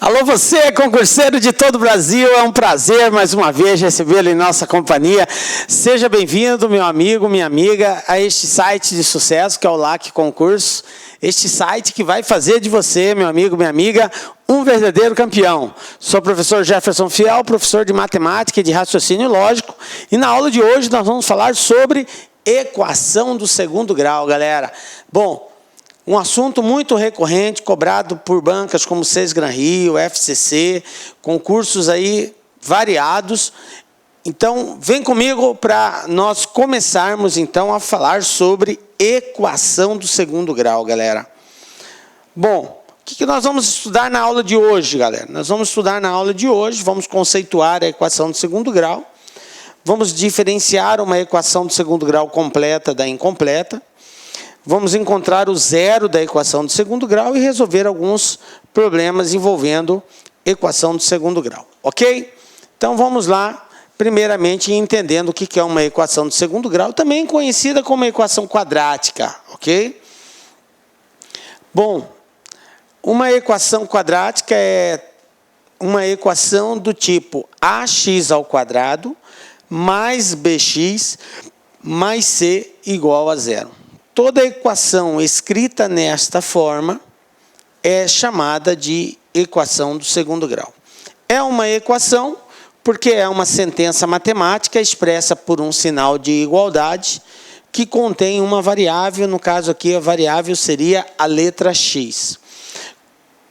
Alô você, concurseiro de todo o Brasil, é um prazer mais uma vez recebê-lo em nossa companhia. Seja bem-vindo, meu amigo, minha amiga, a este site de sucesso que é o LAC Concurso. Este site que vai fazer de você, meu amigo, minha amiga, um verdadeiro campeão. Sou o professor Jefferson Fiel, professor de matemática e de raciocínio lógico. E na aula de hoje nós vamos falar sobre equação do segundo grau, galera. Bom, um assunto muito recorrente, cobrado por bancas como Sesgran Rio, FCC, concursos aí variados. Então, vem comigo para nós começarmos então a falar sobre equação do segundo grau, galera. Bom, o que nós vamos estudar na aula de hoje, galera? Nós vamos estudar na aula de hoje, vamos conceituar a equação do segundo grau, vamos diferenciar uma equação do segundo grau completa da incompleta, vamos encontrar o zero da equação do segundo grau e resolver alguns problemas envolvendo equação do segundo grau, ok? Então, vamos lá, primeiramente, entendendo o que é uma equação do segundo grau, também conhecida como equação quadrática, ok? Bom, uma equação quadrática é uma equação do tipo ax ao quadrado mais bx mais c igual a zero. Toda equação escrita nesta forma é chamada de equação do segundo grau. É uma equação porque é uma sentença matemática expressa por um sinal de igualdade que contém uma variável, no caso aqui a variável seria a letra x,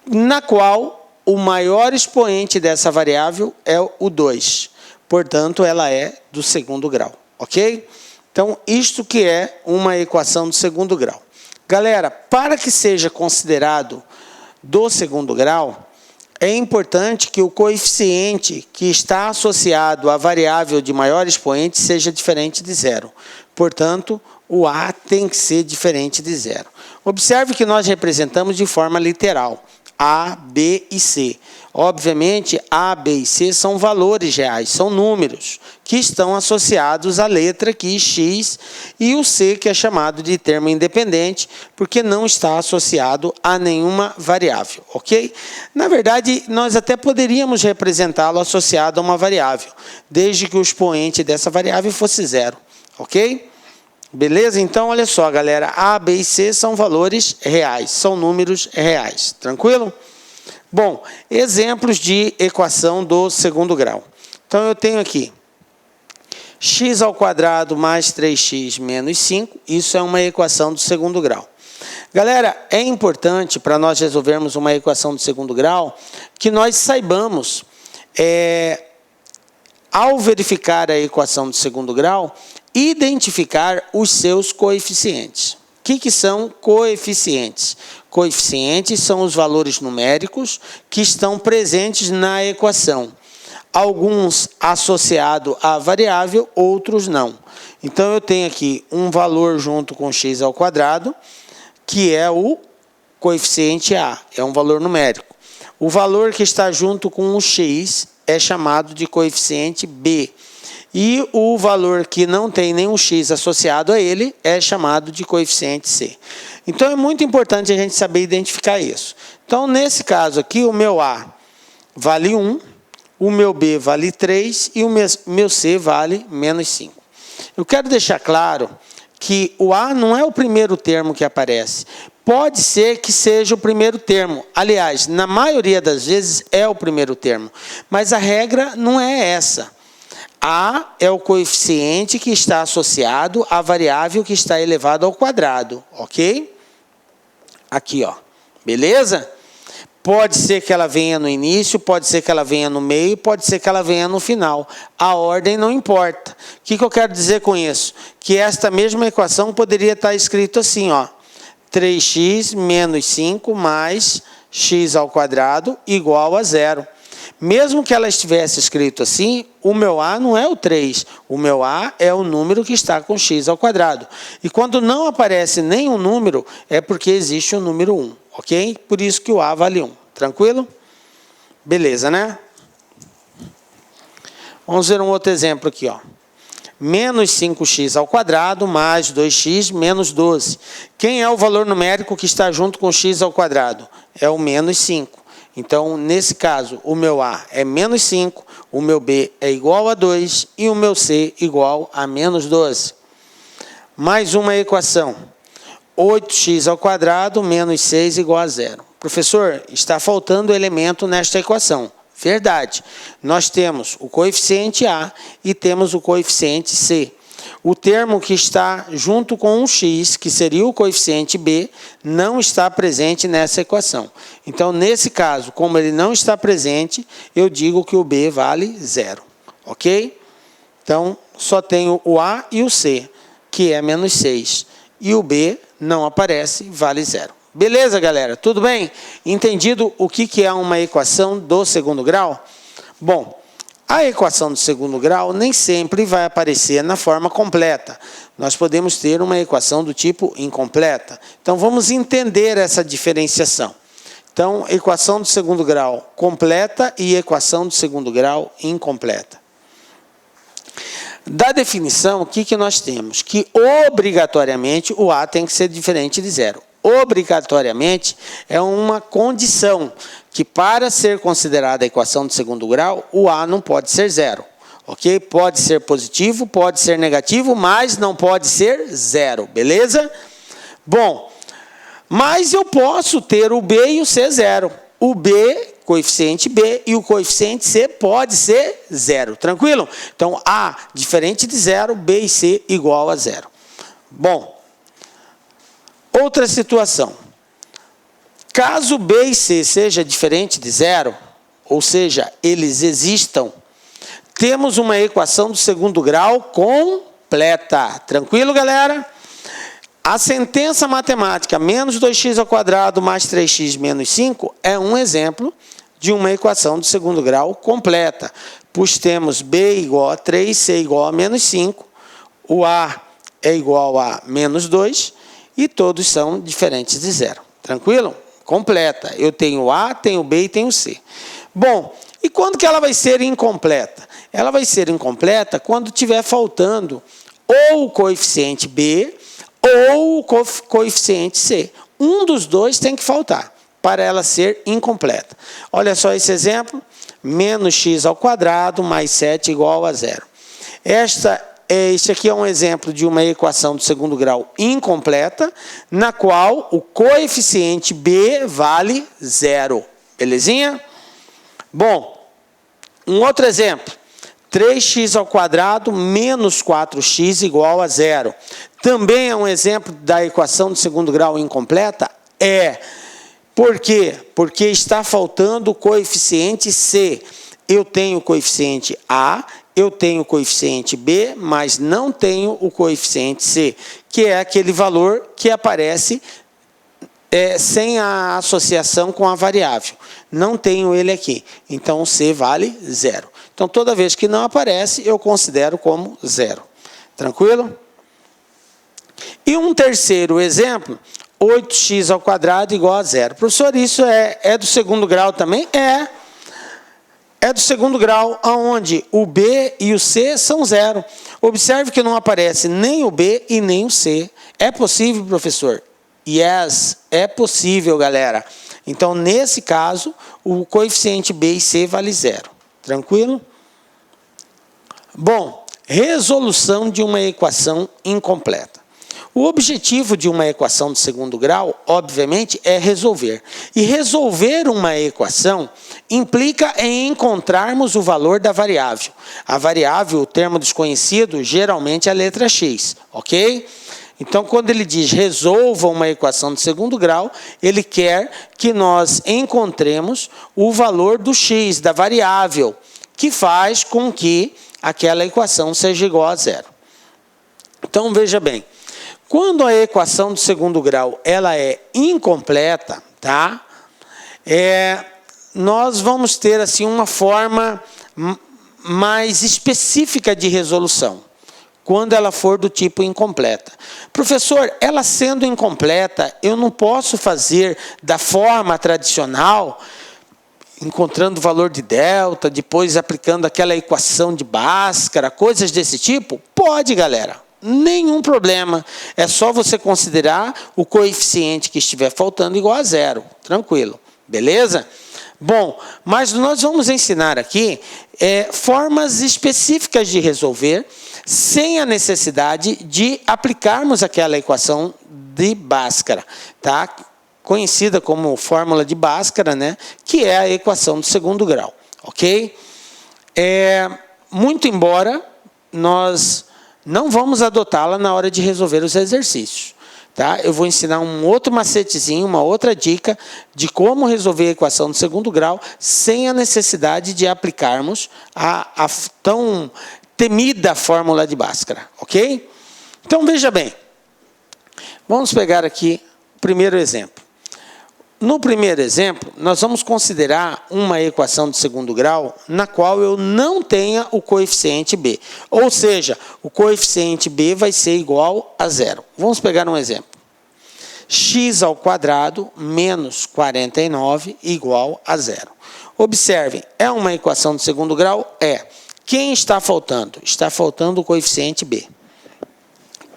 na qual o maior expoente dessa variável é o 2. Portanto, ela é do segundo grau, ok? Então, isto que é uma equação do segundo grau. Galera, para que seja considerado do segundo grau, é importante que o coeficiente que está associado à variável de maior expoente seja diferente de zero. Portanto, o A tem que ser diferente de zero. Observe que nós representamos de forma literal. A, B e C. Obviamente, A, B e C são valores reais, são números que estão associados à letra aqui, x, e o C, que é chamado de termo independente, porque não está associado a nenhuma variável, ok? Na verdade, nós até poderíamos representá-lo associado a uma variável, desde que o expoente dessa variável fosse zero, ok? Beleza? Então, olha só, galera, A, B e C são valores reais, são números reais, tranquilo? Bom, exemplos de equação do segundo grau. Então, eu tenho aqui x ao quadrado mais 3x menos 5, isso é uma equação do segundo grau. Galera, é importante para nós resolvermos uma equação do segundo grau que nós saibamos, ao verificar a equação do segundo grau, identificar os seus coeficientes. O que são coeficientes? Coeficientes são os valores numéricos que estão presentes na equação. Alguns associados à variável, outros não. Então, eu tenho aqui um valor junto com x ao quadrado, que é o coeficiente A, é um valor numérico. O valor que está junto com o x é chamado de coeficiente B. E o valor que não tem nenhum x associado a ele é chamado de coeficiente C. Então, é muito importante a gente saber identificar isso. Então, nesse caso aqui, o meu A vale 1, o meu B vale 3 e o meu C vale menos 5. Eu quero deixar claro que o A não é o primeiro termo que aparece. Pode ser que seja o primeiro termo. Aliás, na maioria das vezes é o primeiro termo. Mas a regra não é essa. A é o coeficiente que está associado à variável que está elevado ao quadrado, ok? Aqui, ó, beleza? Pode ser que ela venha no início, pode ser que ela venha no meio, pode ser que ela venha no final. A ordem não importa. O que eu quero dizer com isso? Que esta mesma equação poderia estar escrito assim, ó, 3x menos 5 mais x ao quadrado igual a zero. Mesmo que ela estivesse escrito assim, o meu A não é o 3. O meu A é o número que está com x ao quadrado. E quando não aparece nenhum número, é porque existe o número 1. Ok? Por isso que o A vale 1. Tranquilo? Beleza, né? Vamos ver um outro exemplo aqui, ó. Menos 5x ao quadrado mais 2x menos 12. Quem é o valor numérico que está junto com x ao quadrado? É o menos 5. Então, nesse caso, o meu A é menos 5, o meu B é igual a 2 e o meu C igual a menos 12. Mais uma equação. 8x² menos 6 igual a 0. Professor, está faltando elemento nesta equação. Verdade. Nós temos o coeficiente A e temos o coeficiente C. O termo que está junto com um x, que seria o coeficiente B, não está presente nessa equação. Então, nesse caso, como ele não está presente, eu digo que o B vale 0. Ok? Então, só tenho o A e o C, que é menos 6. E o B não aparece, vale 0. Beleza, galera? Tudo bem? Entendido o que é uma equação do segundo grau? Bom, a equação do segundo grau nem sempre vai aparecer na forma completa. Nós podemos ter uma equação do tipo incompleta. Então, vamos entender essa diferenciação. Então, equação do segundo grau completa e equação do segundo grau incompleta. Da definição, o que nós temos? Que obrigatoriamente o A tem que ser diferente de 0. Obrigatoriamente é uma condição que, para ser considerada a equação de segundo grau, o A não pode ser 0. Ok? Pode ser positivo, pode ser negativo, mas não pode ser 0. Beleza? Bom, mas eu posso ter o B e o C 0. O B, coeficiente B, e o coeficiente C pode ser 0. Tranquilo? Então, A diferente de 0, B e C igual a 0. Bom, outra situação. Caso B e C seja diferente de 0, ou seja, eles existam, temos uma equação do segundo grau completa. Tranquilo, galera? A sentença matemática menos 2x² mais 3x menos 5 é um exemplo de uma equação do segundo grau completa, pois temos B igual a 3, C igual a menos 5, o A é igual a menos 2 e todos são diferentes de 0. Tranquilo? Completa. Eu tenho o A, tenho o B e tenho o C. Bom, e quando que ela vai ser incompleta? Ela vai ser incompleta quando estiver faltando ou o coeficiente B ou o coeficiente C. Um dos dois tem que faltar para ela ser incompleta. Olha só esse exemplo. Menos x² mais 7 igual a 0. Este aqui é um exemplo de uma equação do segundo grau incompleta, na qual o coeficiente B vale 0. Belezinha? Bom, um outro exemplo. 3x² menos 4x igual a 0. Também é um exemplo da equação do segundo grau incompleta? É. Por quê? Porque está faltando o coeficiente C. Eu tenho o coeficiente A, eu tenho o coeficiente B, mas não tenho o coeficiente C, que é aquele valor que aparece sem a associação com a variável. Não tenho ele aqui. Então, o C vale 0. Então, toda vez que não aparece, eu considero como 0. Tranquilo? E um terceiro exemplo, 8x² igual a 0. Professor, isso é do segundo grau também? É do segundo grau, onde o B e o C são 0. Observe que não aparece nem o B e nem o C. É possível, professor? Yes, é possível, galera. Então, nesse caso, o coeficiente B e C vale 0. Tranquilo? Bom, resolução de uma equação incompleta. O objetivo de uma equação de segundo grau, obviamente, é resolver. E resolver uma equação implica em encontrarmos o valor da variável. A variável, o termo desconhecido, geralmente é a letra x, ok? Então, quando ele diz resolva uma equação de segundo grau, ele quer que nós encontremos o valor do x, da variável, que faz com que aquela equação seja igual a 0. Então, veja bem. Quando a equação do segundo grau ela é incompleta, tá? Nós vamos ter assim uma forma mais específica de resolução, quando ela for do tipo incompleta. Professor, ela sendo incompleta, eu não posso fazer da forma tradicional, encontrando o valor de delta, depois aplicando aquela equação de Bhaskara, coisas desse tipo? Pode, galera. Nenhum problema. É só você considerar o coeficiente que estiver faltando igual a 0. Tranquilo. Beleza? Bom, mas nós vamos ensinar aqui formas específicas de resolver sem a necessidade de aplicarmos aquela equação de Bhaskara, tá? Conhecida como fórmula de Bhaskara, né? Que é a equação do segundo grau, ok? Muito embora nós não vamos adotá-la na hora de resolver os exercícios. Tá? Eu vou ensinar um outro macetezinho, uma outra dica de como resolver a equação do segundo grau sem a necessidade de aplicarmos a tão temida fórmula de Bhaskara, ok? Então, veja bem. Vamos pegar aqui o primeiro exemplo. No primeiro exemplo, nós vamos considerar uma equação de segundo grau na qual eu não tenha o coeficiente b. Ou seja, o coeficiente b vai ser igual a zero. Vamos pegar um exemplo. X² menos 49 igual a zero. Observem, é uma equação de segundo grau? É. Quem está faltando? Está faltando o coeficiente b.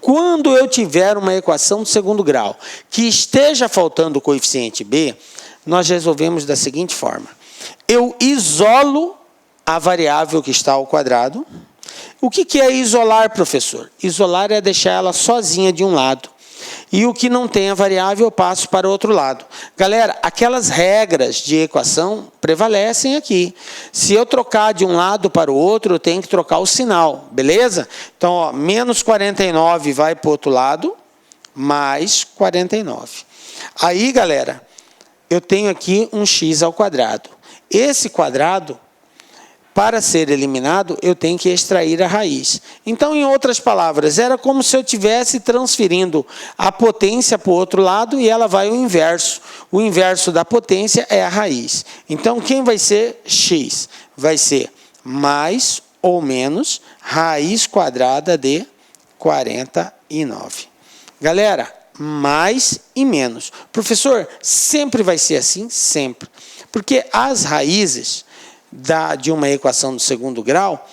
Quando eu tiver uma equação de segundo grau que esteja faltando o coeficiente b, nós resolvemos da seguinte forma. Eu isolo a variável que está ao quadrado. O que é isolar, professor? Isolar é deixar ela sozinha de um lado. E o que não tem a variável, eu passo para o outro lado. Galera, aquelas regras de equação prevalecem aqui. Se eu trocar de um lado para o outro, eu tenho que trocar o sinal, beleza? Então, ó, menos 49 vai para o outro lado, mais 49. Aí, galera, eu tenho aqui um x². Esse quadrado, para ser eliminado, eu tenho que extrair a raiz. Então, em outras palavras, era como se eu estivesse transferindo a potência para o outro lado e ela vai ao inverso. O inverso da potência é a raiz. Então, quem vai ser x? Vai ser mais ou menos raiz quadrada de 49. Galera, mais e menos. Professor, sempre vai ser assim? Sempre. Porque as raízes de uma equação do segundo grau,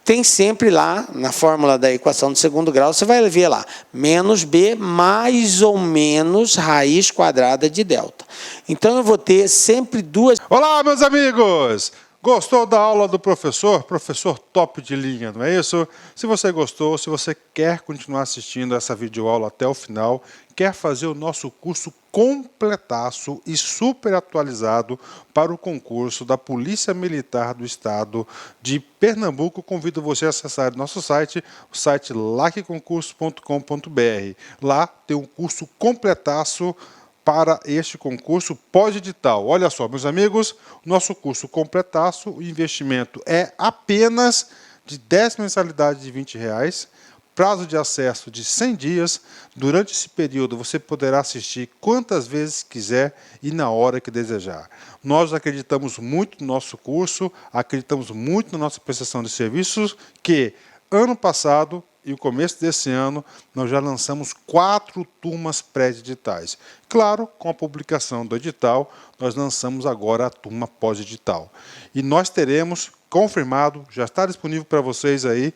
tem sempre lá, na fórmula da equação do segundo grau, você vai ver lá, menos b mais ou menos raiz quadrada de delta. Então, eu vou ter sempre duas... Olá, meus amigos! Gostou da aula do professor? Professor top de linha, não é isso? Se você gostou, se você quer continuar assistindo essa videoaula até o final, quer fazer o nosso curso completaço e super atualizado para o concurso da Polícia Militar do Estado de Pernambuco, convido você a acessar nosso site, o site lacconcurso.com.br. Lá tem um curso completaço para este concurso pós-edital. Olha só, meus amigos, nosso curso completaço, o investimento é apenas de 10 mensalidades de R$20, prazo de acesso de 100 dias. Durante esse período, você poderá assistir quantas vezes quiser e na hora que desejar. Nós acreditamos muito no nosso curso, acreditamos muito na nossa prestação de serviços, que ano passado e o começo desse ano, nós já lançamos 4 turmas pré-editais. Claro, com a publicação do edital, nós lançamos agora a turma pós-edital. E nós teremos, confirmado, já está disponível para vocês aí,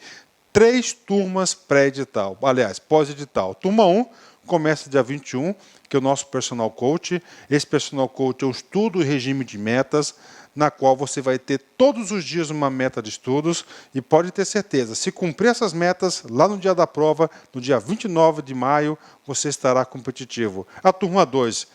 3 turmas pré-edital. Aliás, pós-edital. Turma 1 começa dia 21, que é o nosso personal coach. Esse personal coach é o estudo e regime de metas, na qual você vai ter todos os dias uma meta de estudos e pode ter certeza, se cumprir essas metas, lá no dia da prova, no dia 29 de maio, você estará competitivo. A turma 2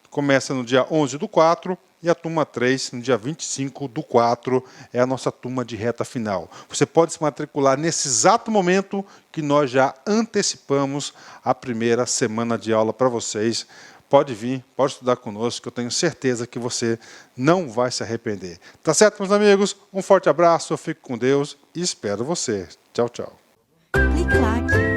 começa no dia 11/4 e a turma 3 no dia 25/4 é a nossa turma de reta final. Você pode se matricular nesse exato momento que nós já antecipamos a primeira semana de aula para vocês. Pode vir, pode estudar conosco, que eu tenho certeza que você não vai se arrepender. Tá certo, meus amigos? Um forte abraço, eu fico com Deus e espero você. Tchau, tchau. Clique like.